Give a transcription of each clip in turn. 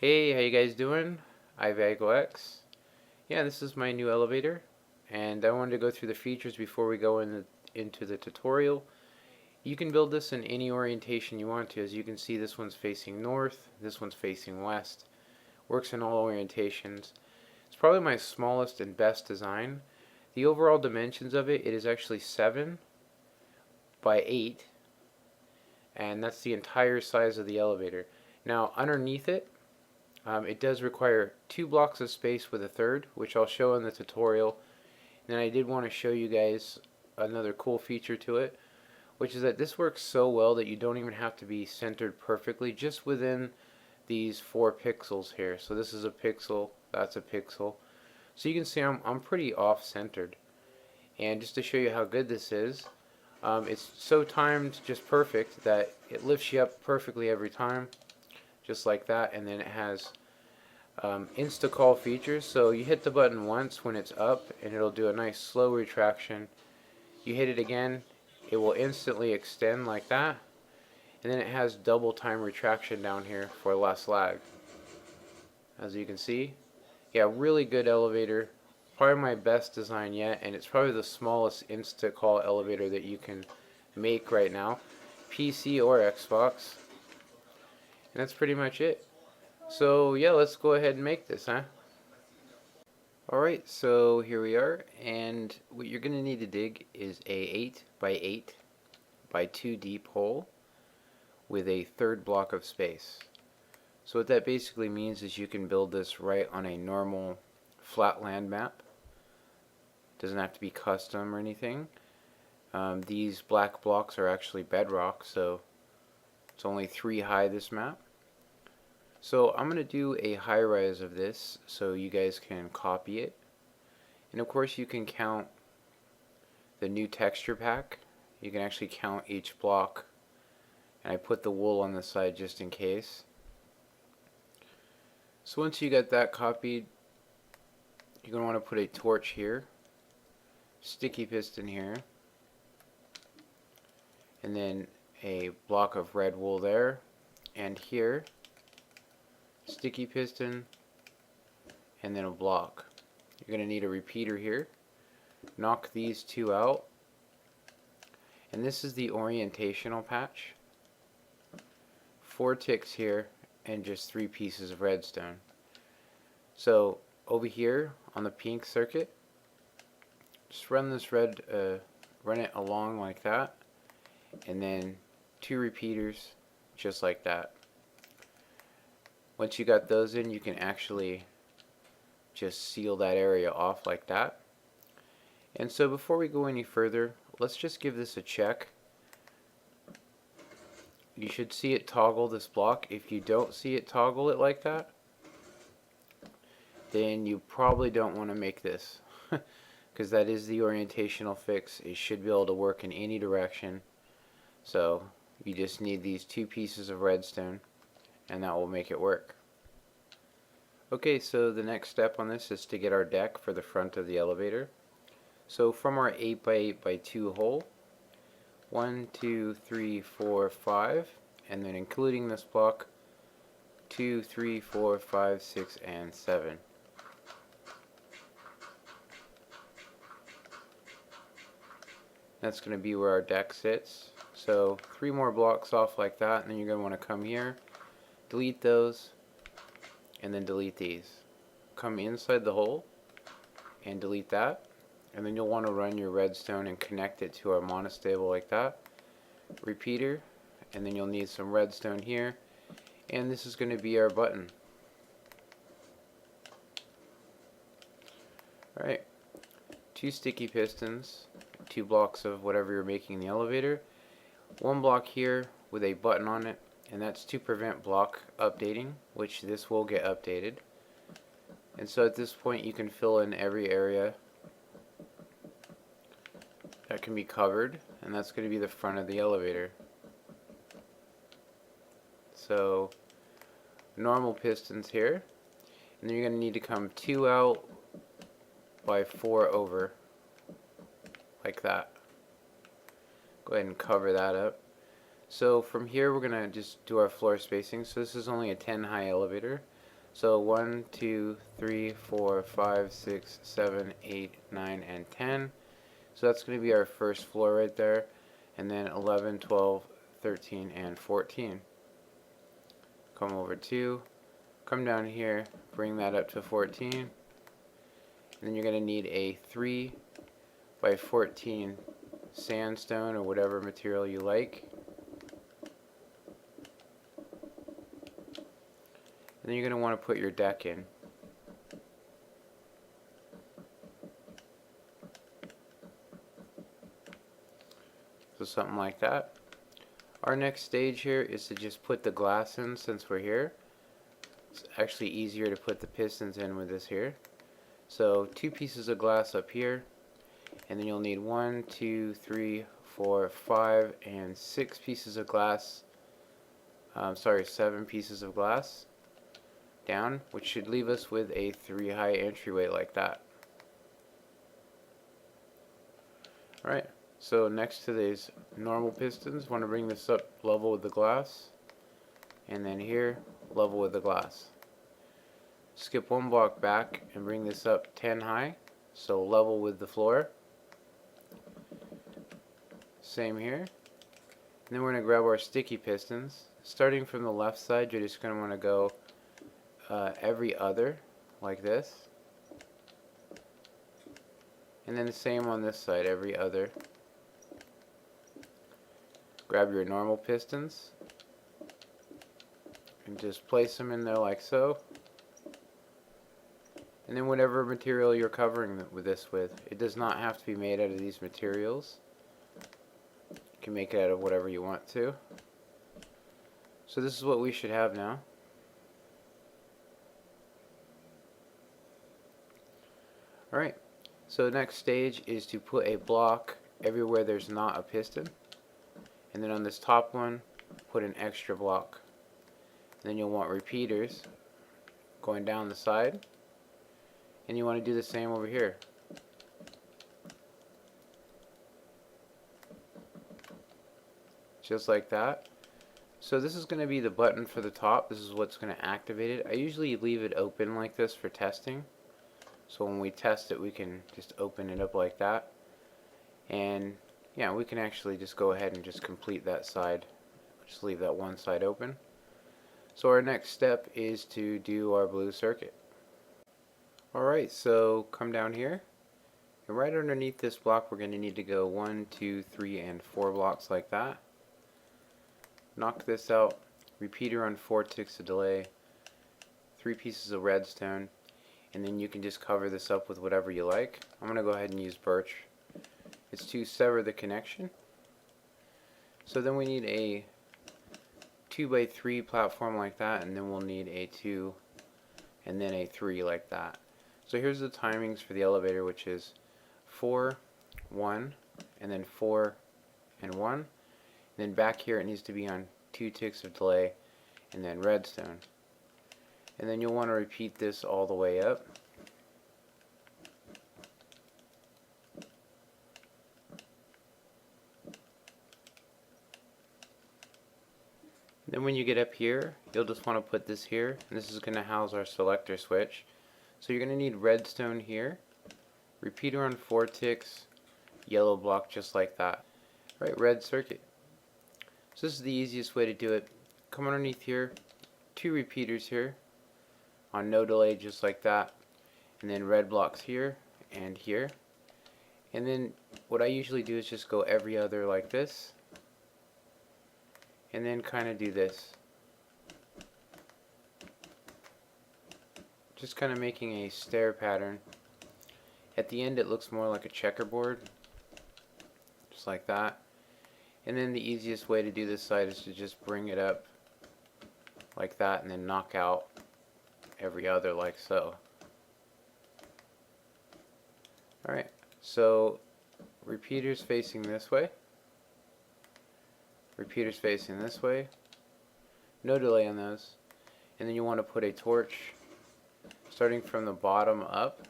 Hey, how you guys doing? IVIICHAELxx. Yeah, this is my new elevator, and I wanted to go through the features before we go into the tutorial. You can build this in any orientation you want to. As you can see, this one's facing north, this one's facing west. Works in all orientations. It's probably my smallest and best design. The overall dimensions of it is actually 7 by 8, and that's the entire size of the elevator. Now, underneath it, it does require 2 blocks of space with a third, which I'll show in the tutorial. And I did want to show you guys another cool feature to it, which is that this works so well that you don't even have to be centered perfectly, just within these 4 pixels here. So this is a pixel, that's a pixel. So you can see I'm pretty off-centered. And just to show you how good this is, it's so timed just perfect that it lifts you up perfectly every time, just like that. And then it has insta-call features, so you hit the button once when it's up and it'll do a nice slow retraction. You hit it again, it will instantly extend like that, and then it has double time retraction down here for less lag. As you can see, yeah, really good elevator, probably my best design yet, and it's probably the smallest insta-call elevator that you can make right now, PC or Xbox. And that's pretty much it. So yeah, let's go ahead and make this, huh? Alright, so here we are, and what you're going to need to dig is a 8 by 8 by 2 deep hole with a third block of space. So what that basically means is you can build this right on a normal flat land map. Doesn't have to be custom or anything. These black blocks are actually bedrock, so it's only 3 high, this map. So I'm going to do a high-rise of this so you guys can copy it. And of course you can count the new texture pack. You can actually count each block. And I put the wool on the side just in case. So once you get that copied, you're going to want to put a torch here, sticky piston here, and then a block of red wool there, and here, sticky piston, and then a block. You're going to need a repeater here. Knock these 2 out, and this is the orientational patch. 4 ticks here and just 3 pieces of redstone. So over here on the pink circuit, just run this red, run it along like that, and then 2 repeaters just like that. Once you got those in, you can actually just seal that area off like that. And so before we go any further, let's just give this a check. You should see it toggle this block. If you don't see it toggle it like that, then you probably don't want to make this, because that is the orientational fix. It should be able to work in any direction. So you just need these 2 pieces of redstone, and that will make it work. Okay, so the next step on this is to get our deck for the front of the elevator. So from our 8 by 8 by 2 hole, 1, 2, 3, 4, 5, and then including this block, 2, 3, 4, 5, 6, and 7. That's going to be where our deck sits. So 3 more blocks off like that, and then you're going to want to come here, delete those, and then delete these. Come inside the hole and delete that, and then you'll want to run your redstone and connect it to our monostable like that. Repeater, and then you'll need some redstone here, and this is going to be our button. Alright, 2 sticky pistons, 2 blocks of whatever you're making the elevator, 1 block here with a button on it, and that's to prevent block updating, which this will get updated. And so at this point you can fill in every area that can be covered, and that's going to be the front of the elevator. So normal pistons here, and then you're going to need to come 2 out by 4 over like that. Go ahead and cover that up. So from here we're going to just do our floor spacing. So this is only a 10 high elevator. So 1, 2, 3, 4, 5, 6, 7, 8, 9, and 10. So that's going to be our first floor right there. And then 11, 12, 13, and 14. Come over 2. Come down here. Bring that up to 14. And then you're going to need a 3 by 14 sandstone or whatever material you like. And then you're going to want to put your deck in. So something like that. Our next stage here is to just put the glass in since we're here. It's actually easier to put the pistons in with this here. So 2 pieces of glass up here, and then you'll need 1, 2, 3, 4, 5, and 6 pieces of glass. 7 pieces of glass down, which should leave us with a 3 high entryway like that. Alright, so next to these normal pistons, want to bring this up level with the glass, and then here, level with the glass. Skip 1 block back and bring this up 10 high, so level with the floor. Same here. And then we're going to grab our sticky pistons. Starting from the left side, you're just going to want to go every other, like this. And then the same on this side, every other. Grab your normal pistons and just place them in there like so. And then whatever material you're covering this with, it does not have to be made out of these materials. You can make it out of whatever you want to. So this is what we should have now. Alright, so the next stage is to put a block everywhere there's not a piston. And then on this top one, put an extra block. Then you'll want repeaters going down the side. And you want to do the same over here. Just like that. So this is going to be the button for the top. This is what's going to activate it. I usually leave it open like this for testing. So when we test it, we can just open it up like that. And yeah, we can actually just go ahead and just complete that side. Just leave that one side open. So our next step is to do our blue circuit. Alright, so come down here. And right underneath this block, we're going to need to go 1, 2, 3, and 4 blocks like that. Knock this out. Repeater on 4 ticks of delay. 3 pieces of redstone. And then you can just cover this up with whatever you like. I'm going to go ahead and use birch. It's to sever the connection. So then we need a 2 by 3 platform like that, and then we'll need a 2 and then a 3 like that. So here's the timings for the elevator, which is 4, 1, and then 4 and 1. And then back here it needs to be on 2 ticks of delay and then redstone. And then you'll want to repeat this all the way up. Then when you get up here, you'll just want to put this here, and this is going to house our selector switch. So you're going to need redstone here, repeater on 4 ticks, yellow block just like that. Right, red circuit. So this is the easiest way to do it. Come underneath here, 2 repeaters here, on no delay just like that, and then red blocks here and here. And then what I usually do is just go every other like this, and then kind of do this. Just kind of making a stair pattern. At the end it looks more like a checkerboard, just like that. And then the easiest way to do this side is to just bring it up like that and then knock out every other like so. Alright, so repeaters facing this way, repeaters facing this way, no delay on those. And then you want to put a torch starting from the bottom up.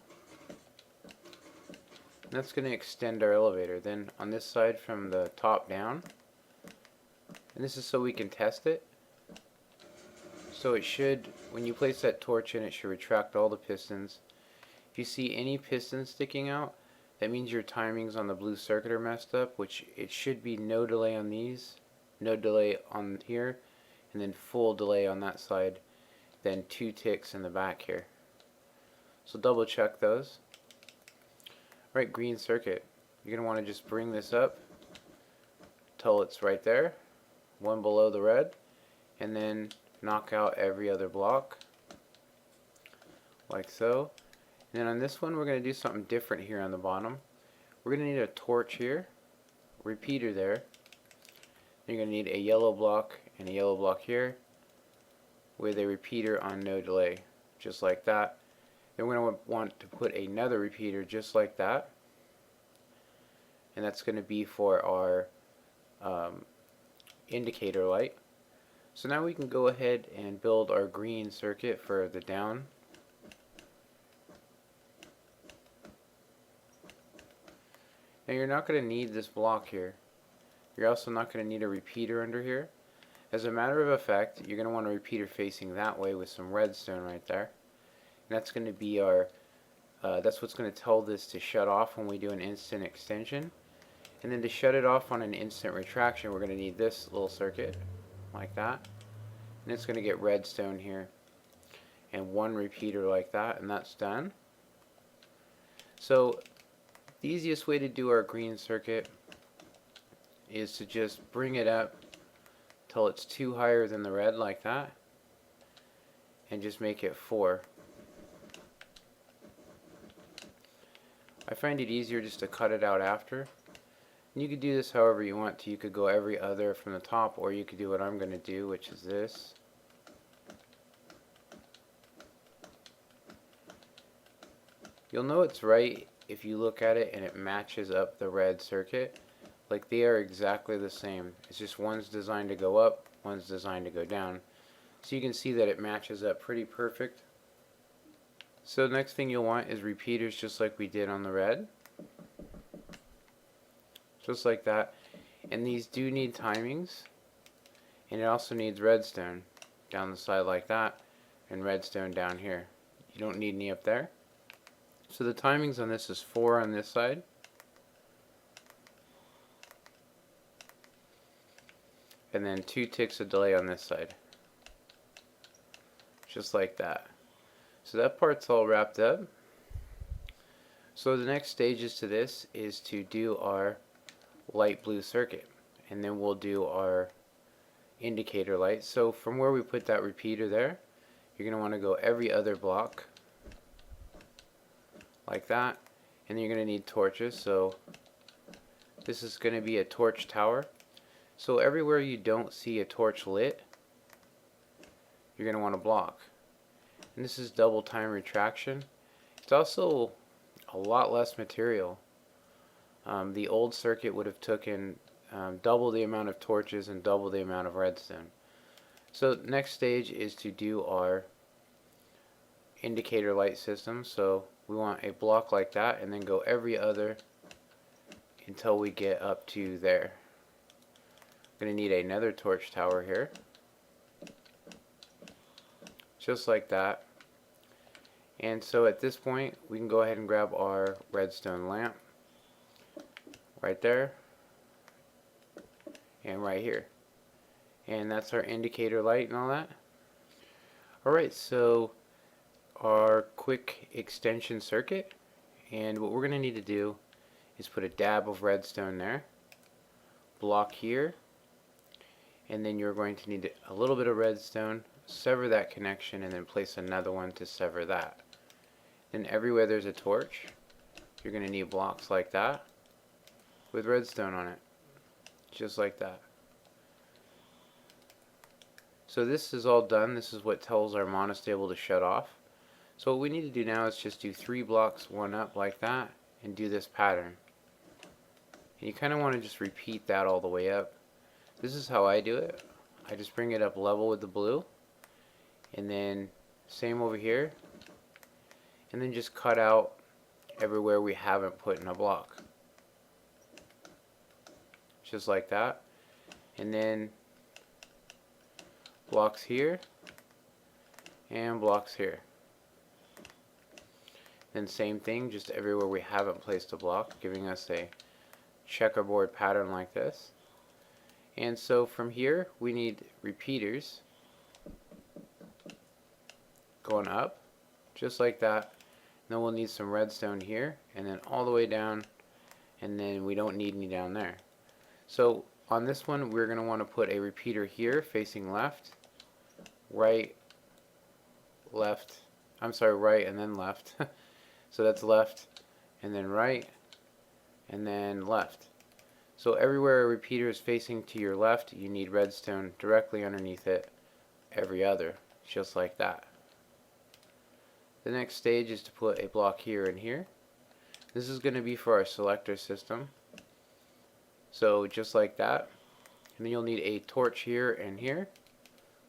And that's going to extend our elevator. Then on this side from the top down, and this is so we can test it. So it should, when you place that torch in, it should retract all the pistons. If you see any pistons sticking out, that means your timings on the blue circuit are messed up, which it should be no delay on these, no delay on here, and then full delay on that side, then 2 ticks in the back here. So double check those. Right, green circuit. You're going to want to just bring this up till it's right there, one below the red, and then knock out every other block, like so. And then on this one, we're going to do something different here on the bottom. We're going to need a torch here, repeater there. You're going to need a yellow block and a yellow block here with a repeater on no delay, just like that. Then we're going to want to put another repeater just like that, and that's going to be for our indicator light. So now we can go ahead and build our green circuit for the down. Now you're not going to need this block here. You're also not going to need a repeater under here. As a matter of fact, you're going to want a repeater facing that way with some redstone right there. And that's going to be our, that's what's going to tell this to shut off when we do an instant extension. And then to shut it off on an instant retraction, we're going to need this little circuit, like that. And it's going to get redstone here. And one repeater like that, and that's done. So the easiest way to do our green circuit is to just bring it up till it's 2 higher than the red, like that. And just make it 4. I find it easier just to cut it out after. And you could do this however you want to. You could go every other from the top, or you could do what I'm going to do, which is this. You'll know it's right if you look at it and it matches up the red circuit. Like, they are exactly the same. It's just one's designed to go up, one's designed to go down. So you can see that it matches up pretty perfect. So the next thing you'll want is repeaters, just like we did on the red. Just like that. And these do need timings. And it also needs redstone down the side like that, and redstone down here. You don't need any up there. So the timings on this is 4 on this side. And then 2 ticks of delay on this side. Just like that. So that part's all wrapped up. So the next stages to this is to do our light blue circuit, and then we'll do our indicator light. So from where we put that repeater there, you're going to want to go every other block, like that, and you're going to need torches. So this is going to be a torch tower. So everywhere you don't see a torch lit, you're going to want to block. And this is double time retraction. It's also a lot less material. The old circuit would have taken double the amount of torches and double the amount of redstone. So next stage is to do our indicator light system. So we want a block like that, and then go every other until we get up to there. We're going to need another torch tower here, just like that. And so at this point, we can go ahead and grab our redstone lamp right there and right here, and that's our indicator light and all that. Alright, so our quick extension circuit, and what we're going to need to do is put a dab of redstone there, block here, and then you're going to need a little bit of redstone, sever that connection, and then place another one to sever that. Then everywhere there's a torch, you're going to need blocks like that with redstone on it, just like that. So this is all done. This is what tells our monostable to shut off. So what we need to do now is just do 3 blocks, one up like that, and do this pattern. And you kind of want to just repeat that all the way up. This is how I do it. I just bring it up level with the blue, and then same over here, and then just cut out everywhere we haven't put in a block, just like that. And then blocks here, and blocks here. Then same thing, just everywhere we haven't placed a block, giving us a checkerboard pattern like this. And so from here we need repeaters going up just like that. Then we'll need some redstone here, and then all the way down, and then we don't need any down there. So on this one we're going to want to put a repeater here facing left, right, left, right and then left. So that's left, and then right, and then left. So everywhere a repeater is facing to your left, you need redstone directly underneath it, every other, just like that. The next stage is to put a block here and here. This is going to be for our selector system. So just like that. And then you'll need a torch here and here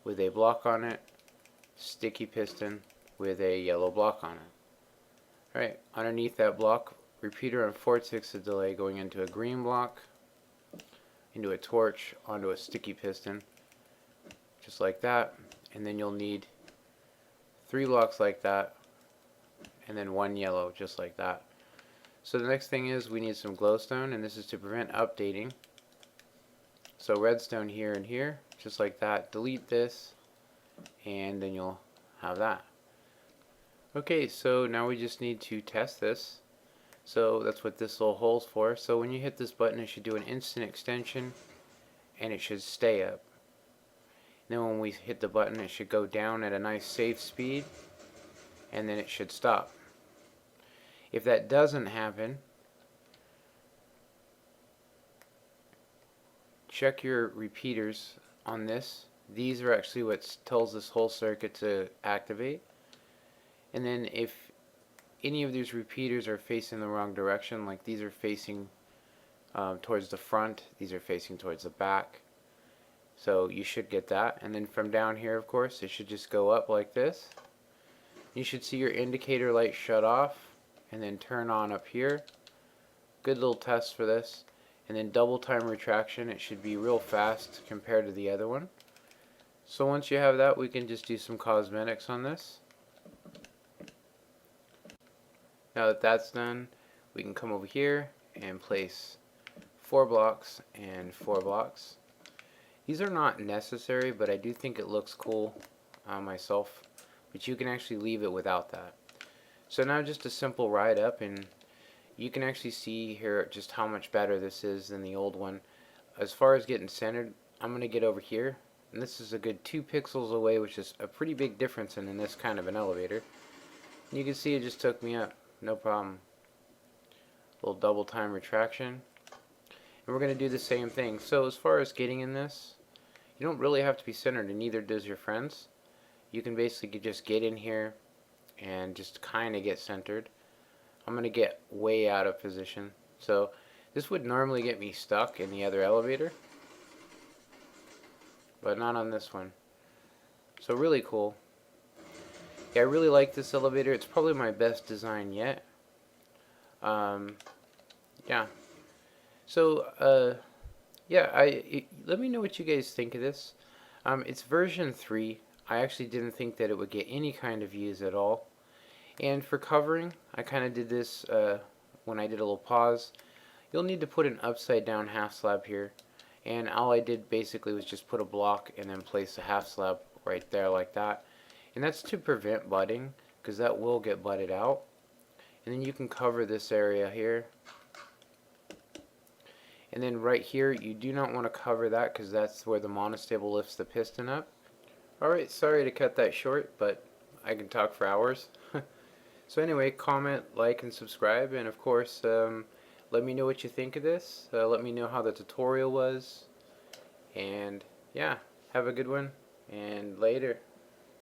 with a block on it, sticky piston with a yellow block on it. Alright, underneath that block, repeater and 4/6 of delay going into a green block, into a torch, onto a sticky piston, just like that. And then you'll need 3 blocks like that, and then 1 yellow, just like that. So the next thing is we need some glowstone, and this is to prevent updating. So redstone here and here, just like that. Delete this, and then you'll have that. Okay, so now we just need to test this. So that's what this little hole's for. So when you hit this button, it should do an instant extension, and it should stay up. And then when we hit the button, it should go down at a nice safe speed, and then it should stop. If that doesn't happen, check your repeaters on this. These are actually what tells this whole circuit to activate. And then if any of these repeaters are facing the wrong direction, like these are facing towards the front, these are facing towards the back, so you should get that. And then from down here, of course, it should just go up like this. You should see your indicator light shut off and then turn on up here. Good little test for this. And then double time retraction, it should be real fast compared to the other one. So once you have that, we can just do some cosmetics on this. Now that that's done, we can come over here and place 4 blocks and 4 blocks. These are not necessary, but I do think it looks cool myself. But you can actually leave it without that. So now just a simple ride up, and you can actually see here just how much better this is than the old one. As far as getting centered, I'm going to get over here, and this is a good 2 pixels away, which is a pretty big difference in this kind of an elevator. And you can see it just took me up, no problem. A little double time retraction. And we're going to do the same thing. So as far as getting in this, you don't really have to be centered, and neither does your friends. You can basically just get in here and just kind of get centered. I'm going to get way out of position. So this would normally get me stuck in the other elevator, but not on this one. So really cool. Yeah, I really like this elevator. It's probably my best design yet. Yeah. So yeah, let me know what you guys think of this. It's version 3. I actually didn't think that it would get any kind of views at all. And for covering, I kind of did this when I did a little pause. You'll need to put an upside down half slab here. And all I did basically was just put a block and then place a half slab right there like that. And that's to prevent butting, because that will get butted out. And then you can cover this area here. And then right here, you do not want to cover that, because that's where the monostable lifts the piston up. Alright, sorry to cut that short, but I can talk for hours. So anyway, comment, like, and subscribe, and of course, let me know what you think of this. Let me know how the tutorial was, and yeah, have a good one, and later.